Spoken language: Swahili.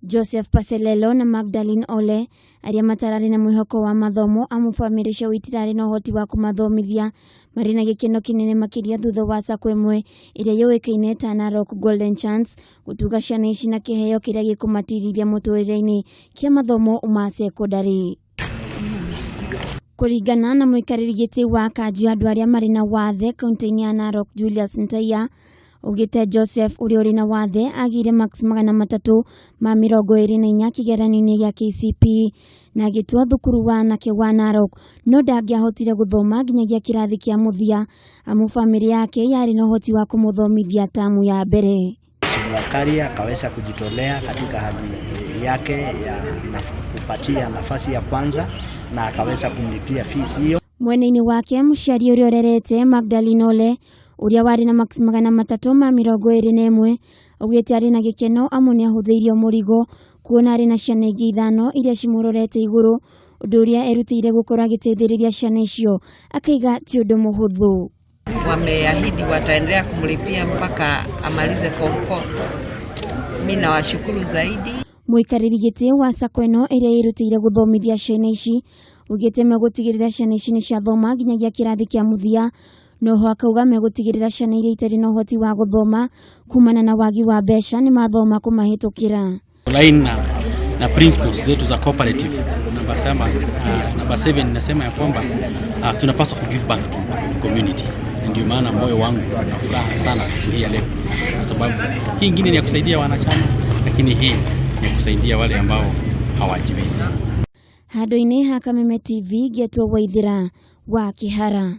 Joseph Paselelo na Magdalene Ole aria matarari na mwihoko wa mathomo amufamirisha witirari na uhoti wa kumathomithia marina gikeno kinene makiria thutha wa sako imwe iria yoikaine ta Narok Golden Chance gutuga ciana ici na kiheo kiria gikumatirithia muturire-ini kia mathomo ma secondary. Kuringana na muikariri giti wa Kaji andu aria mari na wathe kaunti-ini ya Narok Julius Ntaya ugite Joseph uri na wathe agire max 324 kigeranio-ini gia KCPE na gitwa thukuru wa anake wa Narok no ndangiahotire guthoma nginyagia kirathi kia muthia amu family yake yari na uhoti wa kumuthomithia tamu ya mbere. Wakari akaweza kujitolea katika hali yake ya kupatia nafasi ya kwanza na akaweza kumlipia fees hiyo. Mweneni wake mshari uri orerete Magdalene Ole uria wari na max 321 ugite ari na gikeno amuni ahuthirio murigo kuona ari na ciana ingi 5 iria cimurorete iguru undu uria erutire gukora agiteithiriria ciana icio akaiga ti undu muhuthu. Wameahidi wataendelea kumlipia mpaka amalize form 4. Mimi nawashukuru zaidi. Muikariri giti wa sako ino iria irutire guthomithia ciana ici ugite megutigirira ciana ici ni ciathoma nginyagia kirathi kia muthia no ho akauga megutigirira ciana iria itari na uhoti wa guthoma kumana na wagi wa mbeca ni mathoma kumahitukira. Line na principles zetu za cooperative namba 7 nasema ya kwamba tunapaswa ku give back to community. Ndio maana moyo wangu una furaha sana siku hii ya leo kwa sababu hii nyingine ni ya kusaidia wanachama lakini hii ni kusaidia wale ambao hawajiwezi. Hado-ini ha Kameme TV Getwo Waithira wa Kihara.